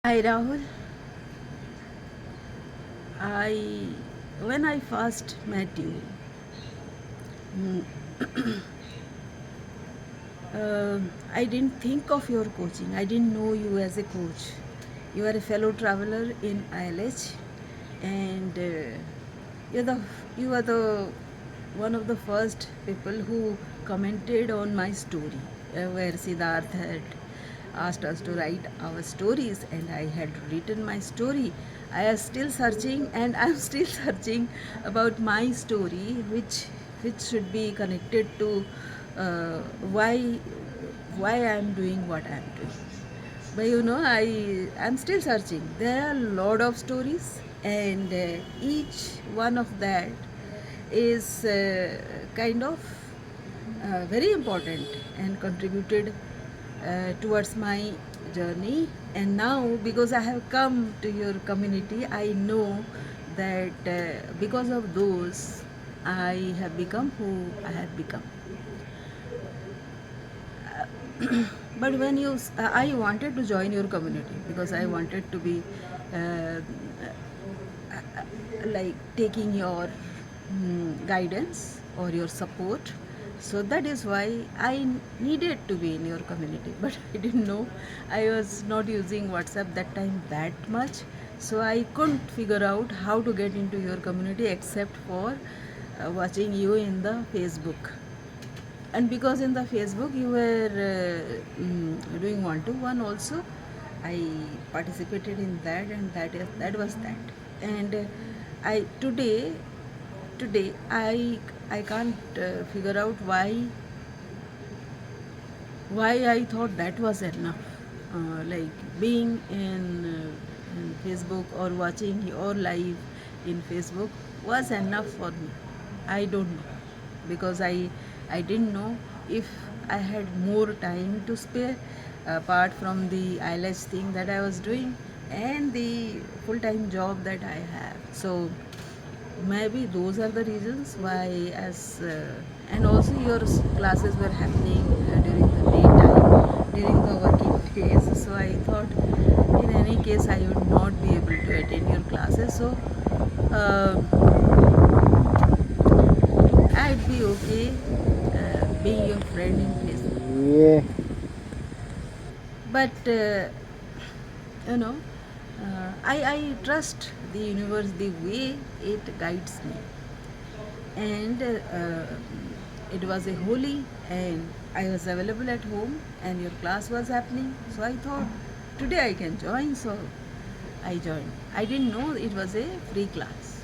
Hi Rahul. I when I first met you, mm, I didn't think of your coaching. I didn't know you as a coach. You are a fellow traveler in ILH, and you're the you are the one of the first people who commented on my story, where Siddharth had asked us to write our stories, and I had written my story. I am still searching, and I'm still searching about my story, which should be connected to uh, why why I'm doing what I'm doing. But I'm still searching. There are a lot of stories, and each one of that is kind of very important and contributed towards my journey. And now, because I have come to your community, I know that because of those, I have become who I have become. But I wanted to join your community because I wanted to be uh, like taking your guidance or your support. So that is why I needed to be in your community, but I didn't know. I was not using WhatsApp that time that much, so I couldn't figure out how to get into your community except for watching you in the Facebook. And because in the Facebook you were doing one to one also, I participated in that, and that was that. And I today I can't figure out why I thought that was enough. Like being in Facebook or watching your live in Facebook was enough for me. I don't know, because I didn't know if I had more time to spare apart from the eyelash thing that I was doing and the full time job that I have. So maybe those are the reasons why, as and also your classes were happening during the daytime, during the working phase. So I thought, in any case, I would not be able to attend your classes. So I'd be okay being your friend in Facebook. Yeah, But you know, I trust the universe the way it guides me. And it was a holy, and I was available at home, and your class was happening, so I thought today I can join. So I joined. I didn't know it was a free class.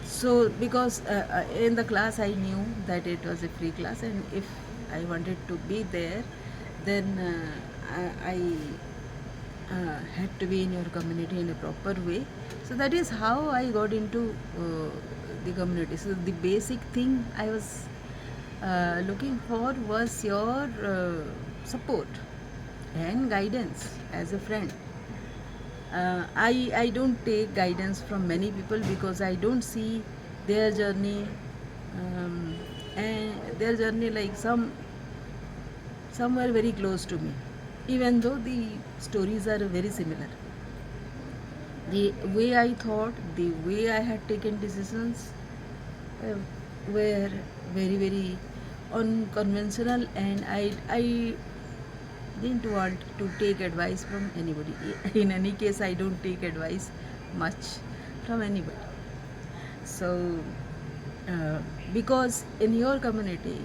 So because in the class I knew that it was a free class, and if I wanted to be there, then I had to be in your community in a proper way. So that is how I got into the community. So the basic thing I was looking for was your support and guidance as a friend. I don't take guidance from many people because I don't see their journey, um, and their journey like somewhere very close to me, even though the stories are very similar. The way I thought, the way I had taken decisions uh, were very very unconventional, and I didn't want to take advice from anybody. In any case, I don't take advice much from anybody. So, uh, because in your community,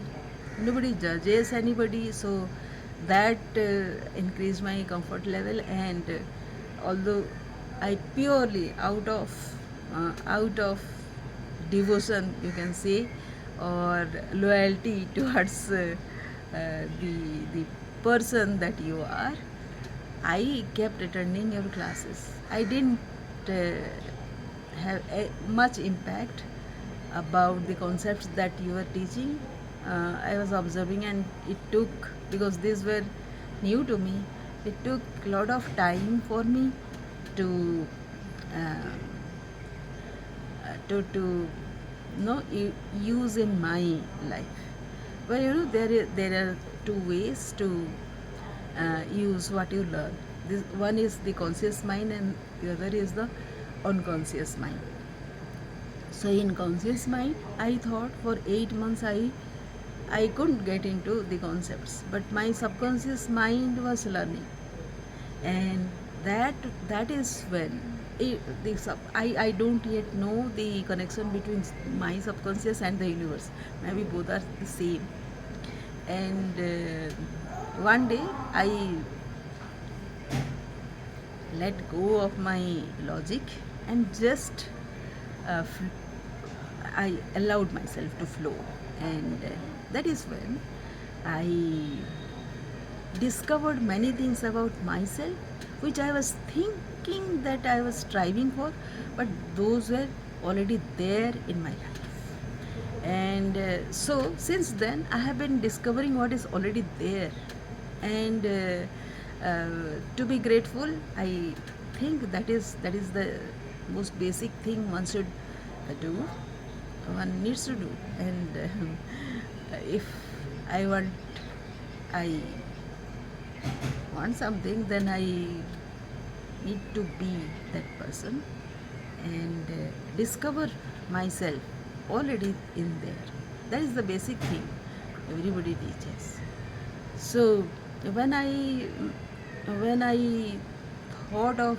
nobody judges anybody, so that increased my comfort level. And although I purely out of devotion, you can say, or loyalty towards the person that you are, I kept attending your classes. I didn't have much impact about the concepts that you were teaching. I was observing, and it took, because these were new to me, it took a lot of time for me to uh, use in my life. Well, there are two ways to use what you learn. This one is the conscious mind and the other is the unconscious mind. So in conscious mind, I thought for 8 months I couldn't get into the concepts, but my subconscious mind was learning, and that is when I don't yet know the connection between my subconscious and the universe. Maybe both are the same. And one day I let go of my logic and just uh, I allowed myself to flow, and that is when I discovered many things about myself which I was thinking that I was striving for, but those were already there in my life. And so since then I have been discovering what is already there, and to be grateful, I think that is the most basic thing one should do, one needs to do. And if I I want something, then I need to be that person and discover myself already in there. That is the basic thing everybody teaches. So when I when I thought of,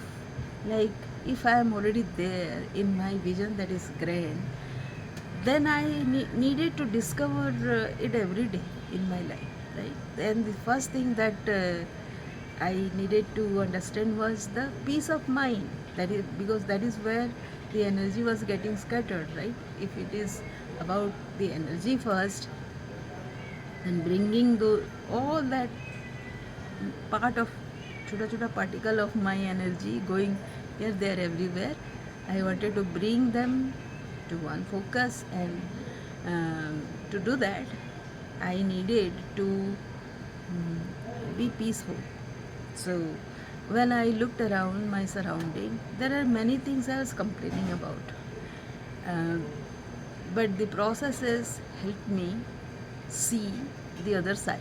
like, if I am already there in my vision that is grand, then I needed to discover it every day in my life, right? And the first thing that I needed to understand was the peace of mind. That is because that is where the energy was getting scattered, right? If it is about the energy first, and bringing all that part of chota particle of my energy going here, there, everywhere, I wanted to bring them to one focus, and to do that I needed to be peaceful. So when I looked around my surrounding, there are many things I was complaining about, uh, but the processes helped me see the other side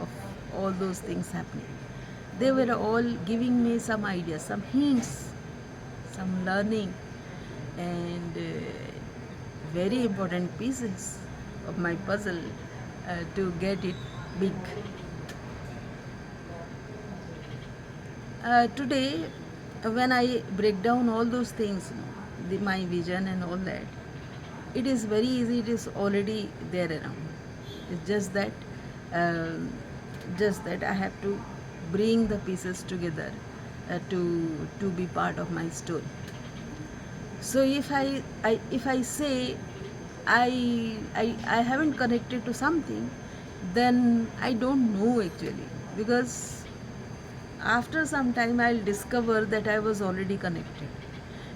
of all those things happening. They were all giving me some ideas, some hints, some learning, and very important pieces of my puzzle to get it big. Today, when I break down all those things, my vision and all that, it is very easy. It is already there around. It's um just that I have to bring the pieces together to be part of my story. So if I say I haven't connected to something, then I don't know actually, because after some time I'll discover that I was already connected.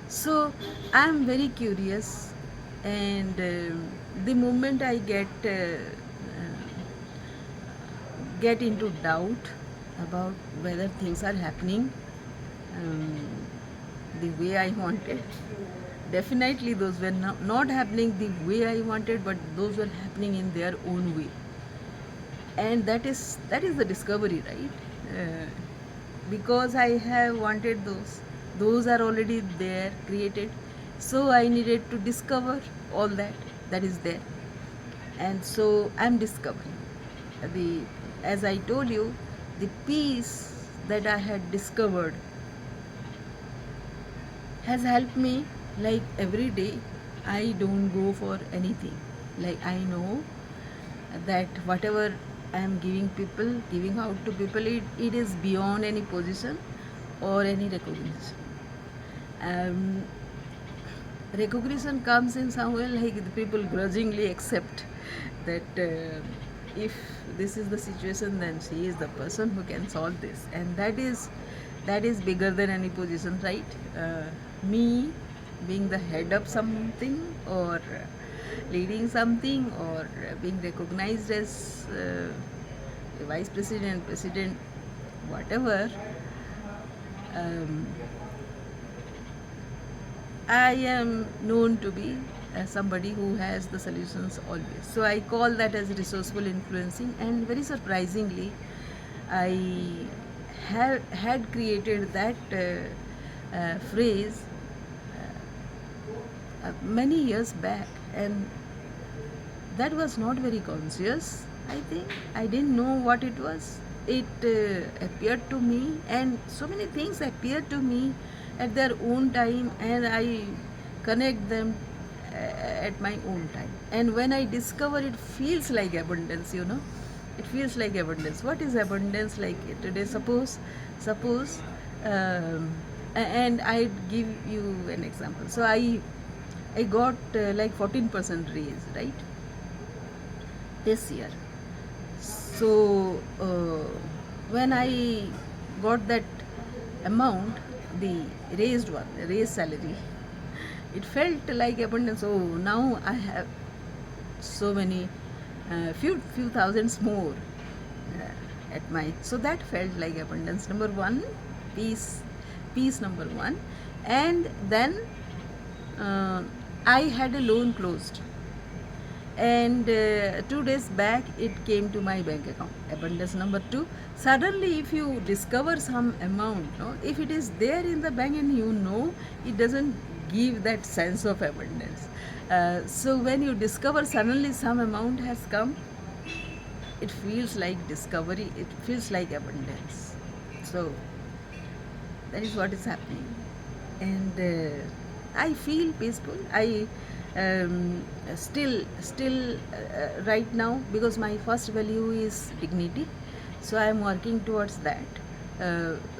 So I'm very curious, and the moment I get into doubt about whether things are happening um, the way I wanted. Definitely, those were not happening the way I wanted, but those were happening in their own way, and that is the discovery, right? Because I have wanted those are already there, created. So I needed to discover all that is there, and so I'm discovering the, as I told you, the peace that I had discovered has helped me. Like every day I don't go for anything. Like I know that whatever I am giving out to people, it is beyond any position or any recognition. um, Recognition comes in some way, like the people grudgingly accept that if this is the situation, then she is the person who can solve this, and that is bigger than any position, right? Me being the head of something, or leading something, or being recognized as a vice president, president, whatever, um, I am known to be somebody who has the solutions always. So I call that as resourceful influencing, and very surprisingly, I had created that phrase many years back, and that was not very conscious. I think I didn't know what it was. It appeared to me, and so many things appeared to me at their own time, and I connect them at my own time. And when I discover, it feels like abundance. It feels like abundance. What is abundance like today? Suppose, um, and I give you an example. So I got like 14% raise, right, this year. So when I got that amount, the raised salary, it felt like abundance. Oh, now I have so many, few thousands more at my. So that felt like abundance. Number one, peace, peace number one, and then uh, I had a loan closed, and 2 days back it came to my bank account. Abundance number two. Suddenly, if you discover some amount, no, if it is there in the bank and it doesn't give that sense of abundance. So when you discover suddenly some amount has come, it feels like discovery, it feels like abundance. So that is what is happening, and I feel peaceful. I still right now, because my first value is dignity, so I am working towards that.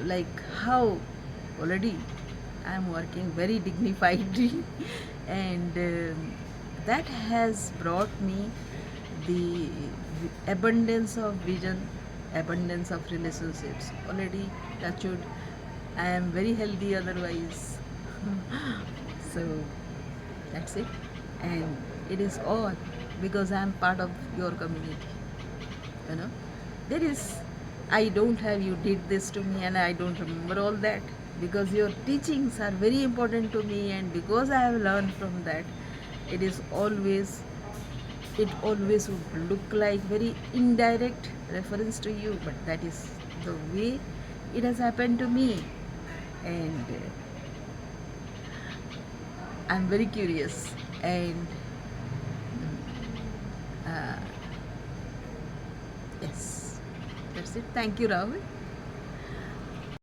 Like how already I am working very dignifiedly, and that has brought me the abundance of vision, abundance of relationships. Already, touched, I am very healthy otherwise. So that's it, and it is all because I am part of your community. You know, there is. I don't have you did this to me, and I don't remember all that, because your teachings are very important to me, and because I have learned from that, it is always it always would look like very indirect reference to you, but that is the way it has happened to me, and I'm very curious, and uh, yes, that's it. Thank you, Rahul.